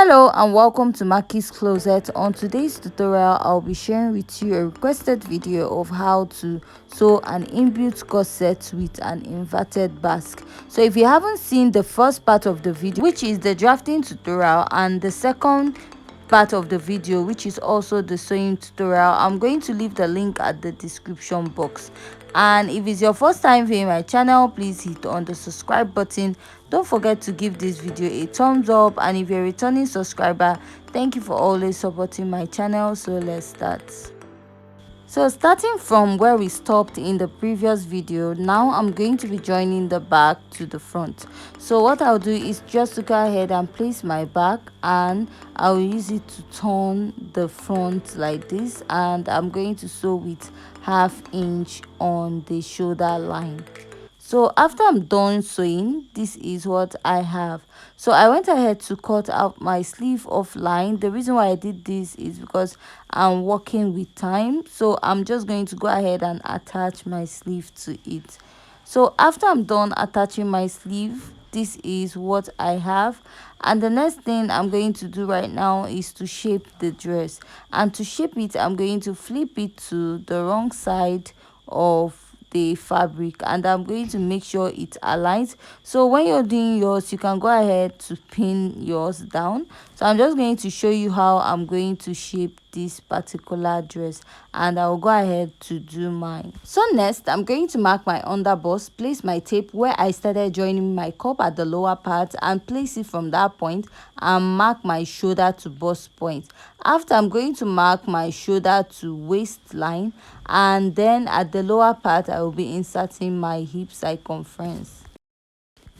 Hello and welcome to Maki's Closet. On today's tutorial, I'll be sharing with you a requested video of how to sew an inbuilt corset with an inverted basque. So if you haven't seen the first part of the video, which is the drafting tutorial, and the second part of the video, which is also the sewing tutorial, I'm going to leave the link at the description box. And if it's your first time viewing my channel, please hit on the subscribe button. Don't forget to give this video a thumbs up, and if you're a returning subscriber, thank you for always supporting my channel. So let's start. So starting from where we stopped in the previous video, now I'm going to be joining the back to the front. So what I'll do is just to go ahead and place my back, and I'll use it to turn the front like this, and I'm going to sew with 1/2 inch on the shoulder line. So after I'm done sewing, this is what I have. So I went ahead to cut out my sleeve offline. The reason why I did this is because I'm working with time, so I'm just going to go ahead and attach my sleeve to it. So after I'm done attaching my sleeve, this is what I have. And the next thing I'm going to do right now is to shape the dress. And to shape it, I'm going to flip it to the wrong side of the fabric, and I'm going to make sure it aligns. So when you're doing yours, you can go ahead to pin yours down. So I'm just going to show you how I'm going to shape this particular dress, and I'll go ahead to do mine. So next, I'm going to mark my underbust, place my tape where I started joining my cup at the lower part, and place it from that point, and mark my shoulder to bust point. After, I'm going to mark my shoulder to waistline, and then at the lower part I will be inserting my hip circumference.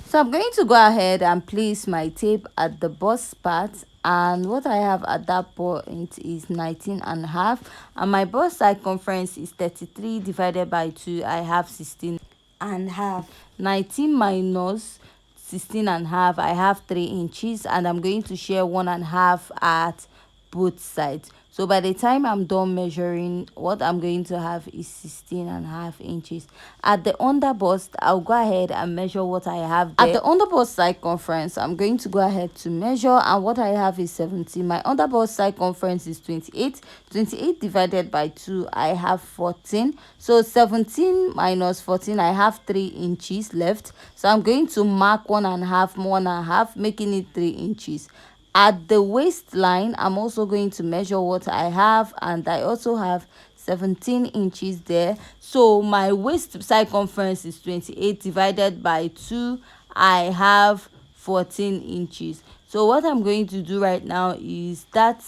So I'm going to go ahead and place my tape at the bust part, and what I have at that point is 19.5, and my bust circumference is 33 divided by 2. I have 16.5. 19 minus 16.5, I have 3 inches, and I'm going to share 1.5 at both sides. So by the time I'm done measuring, what I'm going to have is 16.5 inches. At the underbust, I'll go ahead and measure what I have there. At the underbust circumference, I'm going to go ahead to measure, and what I have is 17. My underbust circumference is 28. 28 divided by 2, I have 14. So 17 minus 14, I have 3 inches left. So I'm going to mark 1.5, making it 3 inches. At the waistline, I'm also going to measure what I have, and I also have 17 inches there. So my waist circumference is 28 divided by 2. I have 14 inches. So what I'm going to do right now is that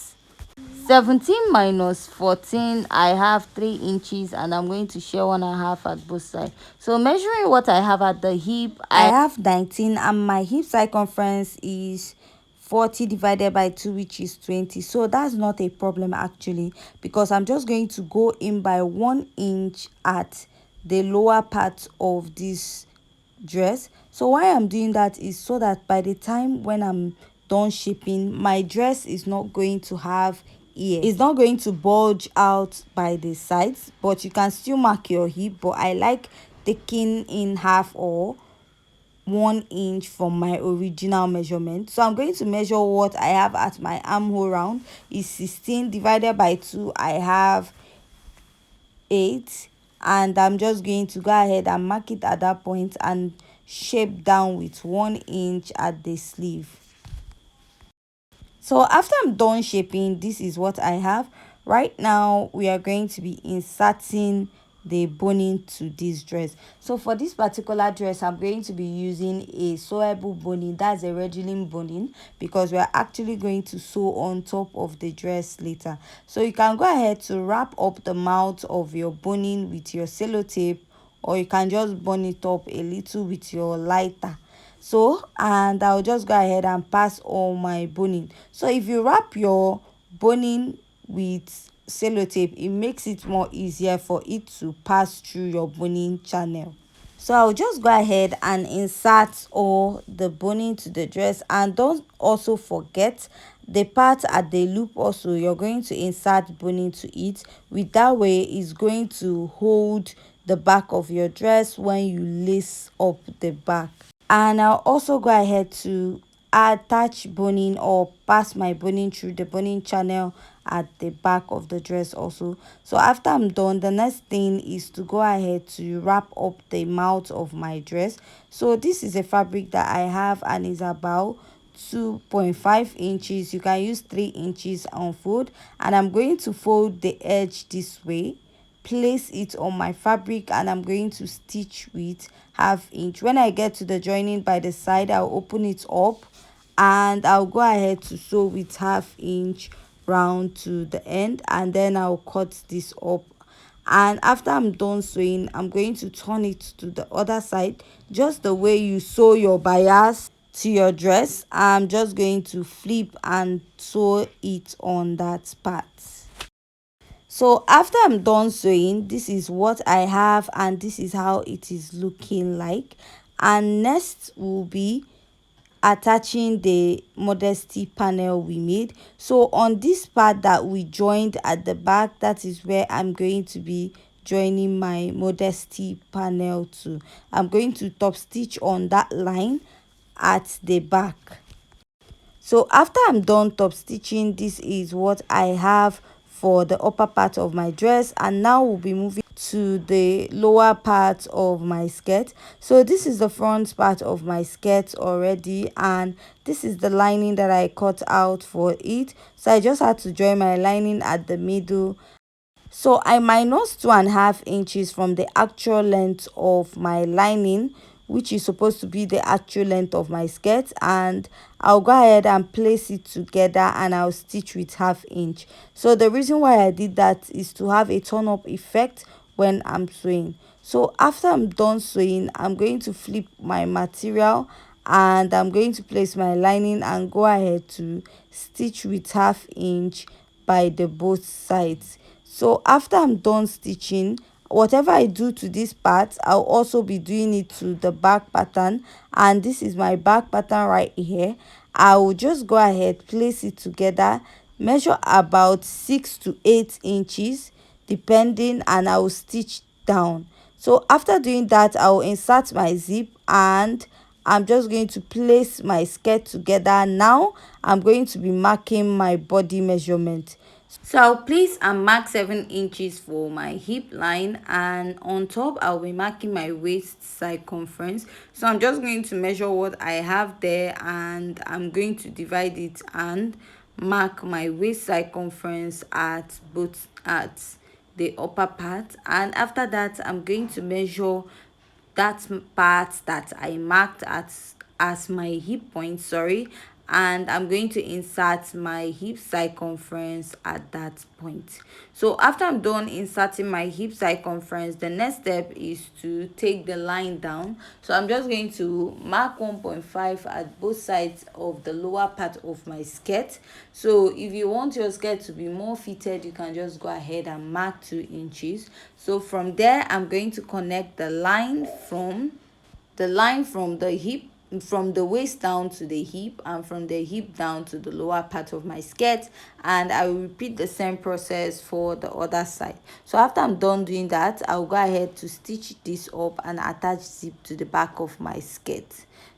17 minus 14, I have 3 inches, and I'm going to share 1.5 at both sides. So measuring what I have at the hip, I have 19, and my hip circumference is 40 divided by 2, which is 20. So that's not a problem actually, because I'm just going to go in by 1 inch at the lower part of this dress. So why I'm doing that is so that by the time when I'm done shaping, my dress is not going to have ears. It's not going to bulge out by the sides, but you can still mark your hip. But I like taking in half or 1 inch from my original measurement. So I'm going to measure what I have at my armhole round is 16 divided by 2. I have 8, and I'm just going to go ahead and mark it at that point and shape down with 1 inch at the sleeve. So after I'm done shaping, this is what I have. Right now we are going to be inserting the boning to this dress. So for this particular dress, I'm going to be using a sewable boning. That's a regular boning, because we're actually going to sew on top of the dress later. So you can go ahead to wrap up the mouth of your boning with your sellotape, or you can just bone it up a little with your lighter. So, and I'll just go ahead and pass all my boning. So if you wrap your boning with sellotape, it makes it more easier for it to pass through your boning channel. So I'll just go ahead and insert all the boning to the dress, and don't also forget the part at the loop. Also, you're going to insert boning to it. With that way, it's going to hold the back of your dress when you lace up the back. And I'll also go ahead to attach boning or pass my boning through the boning channel at the back of the dress also. So after I'm done, the next thing is to go ahead to wrap up the mouth of my dress. So this is a fabric that I have and is about 2.5 inches. You can use 3 inches on fold, and I'm going to fold the edge this way, place it on my fabric, and I'm going to stitch with half inch. When I get to the joining by the side, I'll open it up and I'll go ahead to sew with half inch round to the end, and then I'll cut this up. And after I'm done sewing, I'm going to turn it to the other side, just the way you sew your bias to your dress. I'm just going to flip and sew it on that part. So after I'm done sewing, this is what I have and this is how it is looking like. And next will be attaching the modesty panel we made. So on this part that we joined at the back, that is where I'm going to be joining my modesty panel to. I'm going to top stitch on that line at the back. So after I'm done top stitching, this is what I have for the upper part of my dress, and now we'll be moving to the lower part of my skirt. So this is the front part of my skirt already, and this is the lining that I cut out for it. So I just had to join my lining at the middle. So I minus 2.5 inches from the actual length of my lining, which is supposed to be the actual length of my skirt, and I'll go ahead and place it together and I'll stitch with half inch. So the reason why I did that is to have a turn up effect when I'm sewing. So after I'm done sewing, I'm going to flip my material and I'm going to place my lining and go ahead to stitch with half inch by the both sides. So after I'm done stitching, whatever I do to this part, I'll also be doing it to the back pattern, and this is my back pattern right here. I will just go ahead, place it together, measure about 6 to 8 inches depending, and I will stitch down. So after doing that, I will insert my zip and I'm just going to place my skirt together. Now I'm going to be marking my body measurement. So I'll place and mark 7 inches for my hip line, and on top I'll be marking my waist circumference. So I'm just going to measure what I have there and I'm going to divide it and mark my waist circumference at both at the upper part. And after that, I'm going to measure that part that I marked as my hip point, sorry, and I'm going to insert my hip circumference at that point. So after I'm done inserting my hip circumference, the next step is to take the line down. So I'm just going to mark 1.5 at both sides of the lower part of my skirt. So if you want your skirt to be more fitted, you can just go ahead and mark 2 inches. So from there, I'm going to connect the line from the hip, from the waist down to the hip, and from the hip down to the lower part of my skirt, and I will repeat the same process for the other side. So after I'm done doing that, I'll go ahead to stitch this up and attach zip to the back of my skirt.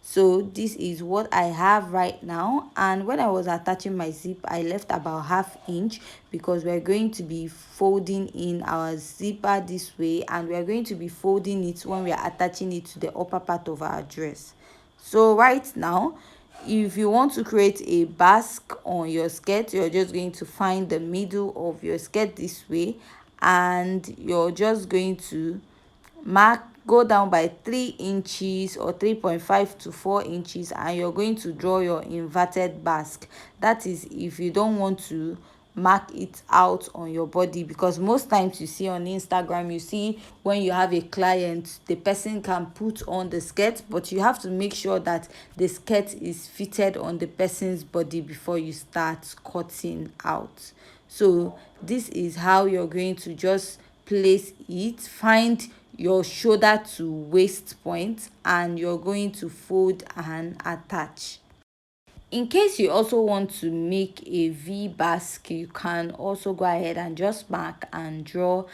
So this is what I have right now, and when I was attaching my zip, I left about half inch because we're going to be folding in our zipper this way, and we're going to be folding it when we are attaching it to the upper part of our dress. So right now, if you want to create a basque on your skirt, you're just going to find the middle of your skirt this way, and you're just going to go down by 3 inches or 3.5 to 4 inches, and you're going to draw your inverted basque. That is if you don't want to mark it out on your body, because most times you see on Instagram, you see when you have a client, the person can put on the skirt, but you have to make sure that the skirt is fitted on the person's body before you start cutting out. So this is how you're going to just place it. Find your shoulder to waist point and you're going to fold and attach. In case you also want to make a V basque, you can also go ahead and just mark and draw,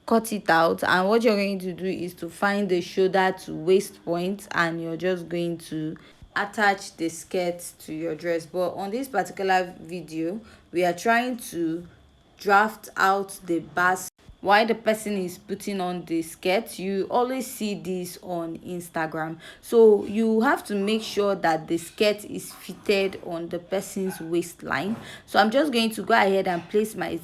cut it out, and what you're going to do is to find the shoulder to waist point and you're just going to attach the skirt to your dress. But on this particular video, we are trying to draft out the basque while the person is putting on the skirt. You always see this on Instagram, so you have to make sure that the skirt is fitted on the person's waistline. So I'm just going to go ahead and place my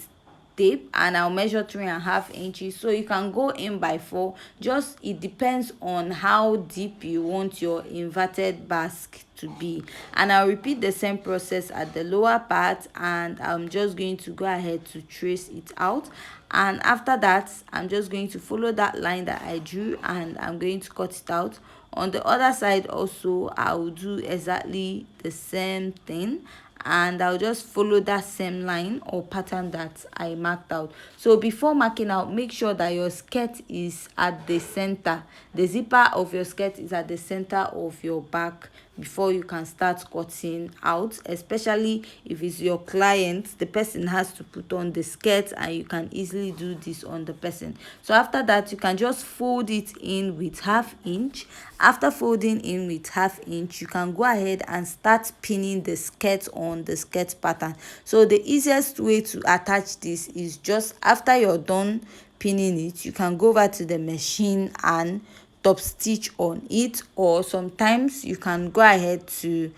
tape, and I'll measure 3.5 inches. So you can go in by 4. Just it depends on how deep you want your inverted basque to be. And I'll repeat the same process at the lower part, and I'm just going to go ahead to trace it out. And after that, I'm just going to follow that line that I drew, and I'm going to cut it out. On the other side also, I will do exactly the same thing, and I'll just follow that same line or pattern that I marked out. So before marking out, make sure that your skirt is at the center. The zipper of your skirt is at the center of your back before you can start cutting out, especially if it's your client. The person has to put on the skirt, and you can easily do this on the person. So after that, you can just fold it in with 1/2 inch. After folding in with 1/2 inch, you can go ahead and start pinning the skirt on the skirt pattern. So the easiest way to attach this is just after you're done pinning it, you can go over to the machine and top stitch on it, or sometimes you can go ahead to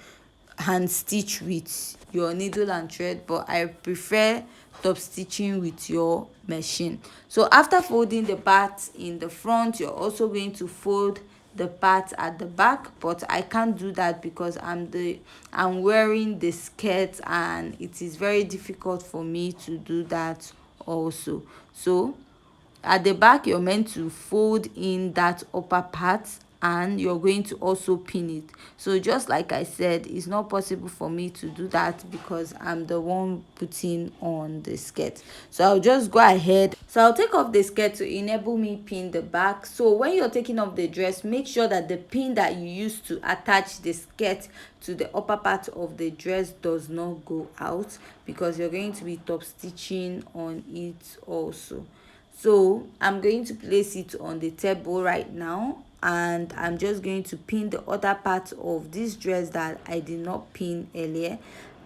hand stitch with your needle and thread, but I prefer top stitching with your machine. So after folding the part in the front, you're also going to fold the part at the back, but I can't do that because I'm wearing the skirt, and it is very difficult for me to do that also. So at the back, you're meant to fold in that upper part, and you're going to also pin it. So just like I said, it's not possible for me to do that because I'm the one putting on the skirt. So I'll just go ahead. So I'll take off the skirt to enable me pin the back. So when you're taking off the dress, make sure that the pin that you use to attach the skirt to the upper part of the dress does not go out, because you're going to be top stitching on it also. So I'm going to place it on the table right now, and I'm just going to pin the other part of this dress that I did not pin earlier.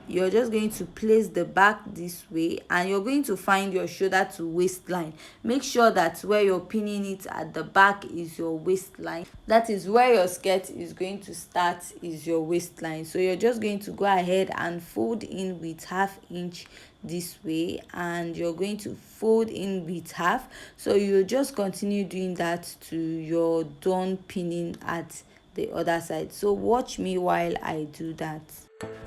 You're just going to place the back this way, and you're going to find your shoulder to waistline. Make sure that where you're pinning it at the back is your waistline. That is where your skirt is going to start, is your waistline. So you're just going to go ahead and fold in with 1/2 inch this way, and you're going to fold in with 1/2. So you just continue doing that to your done pinning at the other side. So watch me while I do that.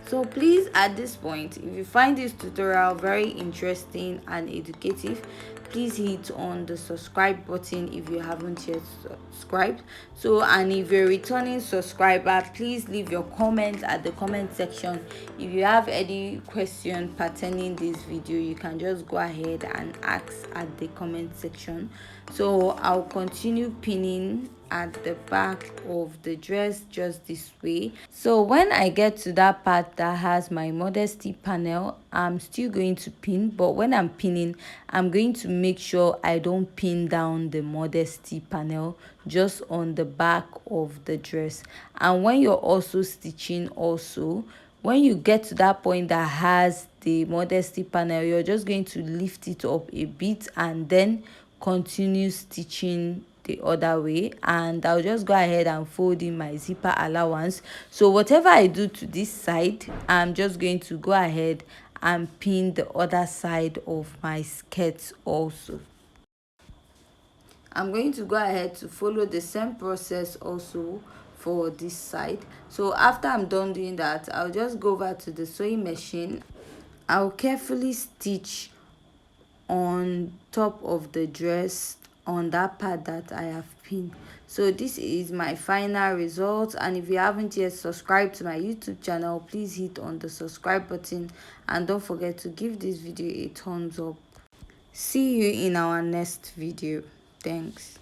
So please, at this point, if you find this tutorial very interesting and educative, please hit on the subscribe button if you haven't yet subscribed. So, and if you're a returning subscriber, please leave your comment at the comment section. If you have any question pertaining this video, you can just go ahead and ask at the comment section. So I'll continue pinning at the back of the dress just this way. So when I get to that part that has my modesty panel, I'm still going to pin, but when I'm pinning, I'm going to make sure I don't pin down the modesty panel, just on the back of the dress. And when you're also stitching, also when you get to that point that has the modesty panel, you're just going to lift it up a bit and then continue stitching the other way. And I'll just go ahead and fold in my zipper allowance. So whatever I do to this side, I'm just going to go ahead and pin the other side of my skirt also. I'm going to go ahead to follow the same process also for this side. So after I'm done doing that, I'll just go over to the sewing machine. I'll carefully stitch on top of the dress on that part that I have pinned. So this is my final result, and if you haven't yet subscribed to my YouTube channel, please hit on the subscribe button, and don't forget to give this video a thumbs up. See you in our next video. Thanks.